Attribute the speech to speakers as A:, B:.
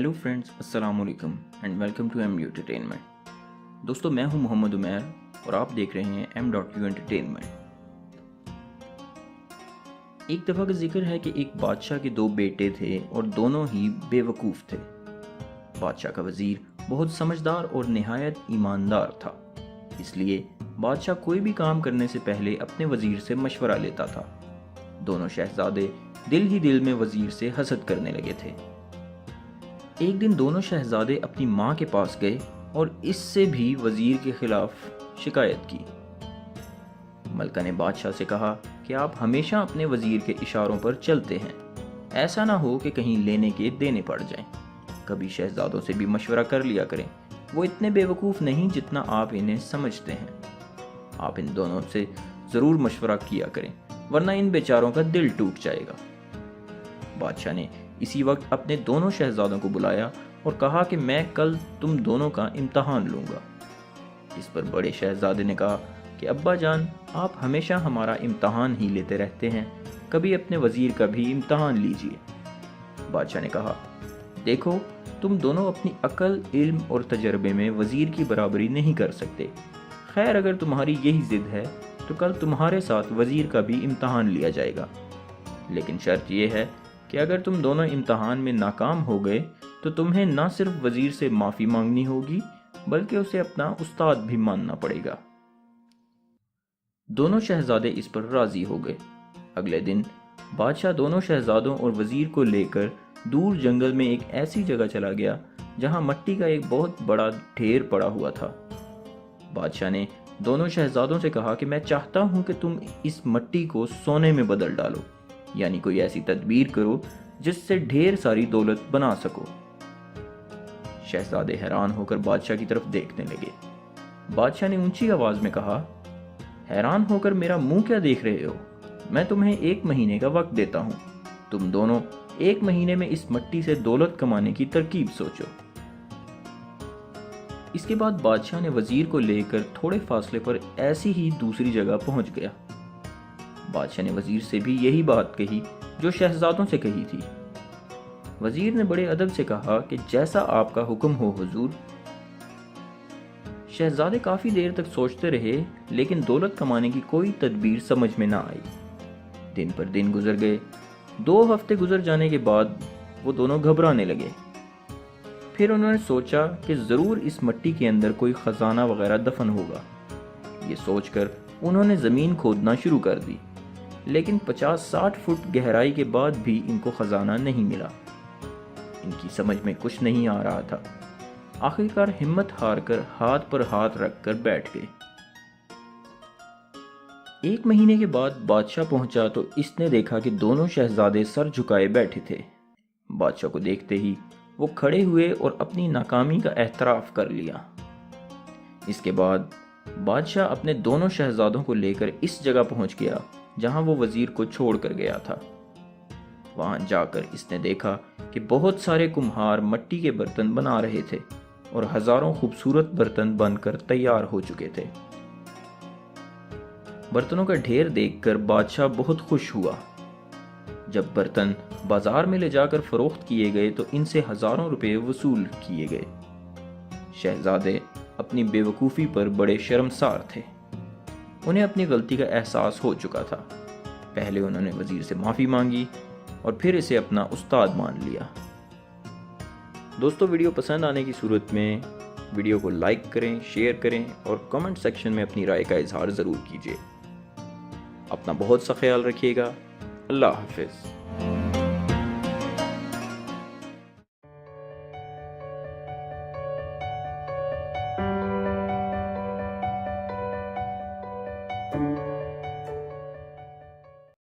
A: Hello friends, अस्सलाम वालेकुम and welcome to M U entertainment. दोस्तों, मैं हूं मोहम्मद उमैर और आप देख रहे हैं M.U एंटरटेनमेंट। एक दफ़ा का जिक्र है कि एक बादशाह के दो बेटे थे और दोनों ही बेवकूफ़ थे। बादशाह का वज़ीर बहुत समझदार और निहायत ईमानदार था, इसलिए बादशाह कोई भी काम करने से पहले अपने वज़ीर से मशवरा लेता था। दोनों शहज़ादे दिल ही दिल में वज़ीर से हसद करने लगे थे। एक दिन दोनों शहजादे अपनी माँ के पास गए और इससे भी वजीर के खिलाफ शिकायत की। मलका ने बादशाह से कहा कि आप हमेशा अपने वजीर के इशारों पर चलते हैं, ऐसा ना हो कि कहीं लेने के देने पड़ जाएं। कभी शहजादों से भी मशवरा कर लिया करें, वो इतने बेवकूफ़ नहीं जितना आप इन्हें समझते हैं। आप इन दोनों से ज़रूर मशवरा किया करें, वरना इन बेचारों का दिल टूट जाएगा। बादशाह ने इसी वक्त अपने दोनों शहजादों को बुलाया और कहा कि मैं कल तुम दोनों का इम्तहान लूँगा। इस पर बड़े शहजादे ने कहा कि अब्बा जान, आप हमेशा हमारा इम्तहान ही लेते रहते हैं, कभी अपने वज़ीर का भी इम्तहान लीजिए। बादशाह ने कहा, देखो, तुम दोनों अपनी अक्ल, इल्म और तजर्बे में वज़ीर की बराबरी नहीं कर सकते। खैर, अगर तुम्हारी यही ज़िद है तो कल तुम्हारे साथ वज़ीर का भी इम्तहान लिया जाएगा, लेकिन शर्त यह है कि अगर तुम दोनों इम्तहान में नाकाम हो गए तो तुम्हें न सिर्फ वज़ीर से माफ़ी मांगनी होगी, बल्कि उसे अपना उस्ताद भी मानना पड़ेगा। दोनों शहजादे इस पर राज़ी हो गए। अगले दिन बादशाह दोनों शहजादों और वज़ीर को लेकर दूर जंगल में एक ऐसी जगह चला गया जहां मट्टी का एक बहुत बड़ा ढेर पड़ा हुआ था। बादशाह ने दोनों शहजादों से कहा कि मैं चाहता हूं कि तुम इस मट्टी को सोने में बदल डालो, यानी कोई ऐसी तदबीर करो जिससे ढेर सारी दौलत बना सको। शहजादे हैरान होकर बादशाह की तरफ देखने लगे। बादशाह ने ऊंची आवाज में कहा, हैरान होकर मेरा मुंह क्या देख रहे हो? मैं तुम्हें 1 महीने का वक्त देता हूं। तुम दोनों 1 महीने में इस मट्टी से दौलत कमाने की तरकीब सोचो। इसके बाद बादशाह ने वजीर को लेकर थोड़े फासले पर ऐसी ही दूसरी जगह पहुंच गया। बादशाह ने वजीर से भी यही बात कही जो शहजादों से कही थी। वजीर ने बड़े अदब से कहा कि जैसा आपका हुक्म हो हुजूर। शहजादे काफी देर तक सोचते रहे, लेकिन दौलत कमाने की कोई तदबीर समझ में ना आई। दिन पर दिन गुजर गए। 2 हफ्ते गुजर जाने के बाद वो दोनों घबराने लगे। फिर उन्होंने सोचा कि जरूर इस मट्टी के अंदर कोई खजाना वगैरह दफन होगा। ये सोचकर उन्होंने जमीन खोदना शुरू कर दी, लेकिन 50-60 फुट गहराई के बाद भी इनको खजाना नहीं मिला। इनकी समझ में कुछ नहीं आ रहा था। आखिरकार हिम्मत हार कर हाथ पर हाथ रखकर बैठ गए। 1 महीने के बाद बादशाह पहुंचा तो इसने देखा कि दोनों शहजादे सर झुकाए बैठे थे। बादशाह को देखते ही वो खड़े हुए और अपनी नाकामी का एतराफ कर लिया। इसके बाद बादशाह अपने दोनों शहजादों को लेकर इस जगह पहुंच गया जहां वो वजीर को छोड़ कर गया था। वहां जाकर इसने देखा कि बहुत सारे कुम्हार मट्टी के बर्तन बना रहे थे और हजारों खूबसूरत बर्तन बनकर तैयार हो चुके थे। बर्तनों का ढेर देखकर बादशाह बहुत खुश हुआ। जब बर्तन बाजार में ले जाकर फरोख्त किए गए तो इनसे हजारों रुपए वसूल किए गए। शहजादे अपनी बेवकूफ़ी पर बड़े शर्मसार थे। उन्हें अपनी गलती का एहसास हो चुका था। पहले उन्होंने वजीर से माफ़ी मांगी और फिर इसे अपना उस्ताद मान लिया। दोस्तों, वीडियो पसंद आने की सूरत में वीडियो को लाइक करें, शेयर करें और कमेंट सेक्शन में अपनी राय का इजहार ज़रूर कीजिए। अपना बहुत सा ख्याल रखिएगा। अल्लाह हाफिज़।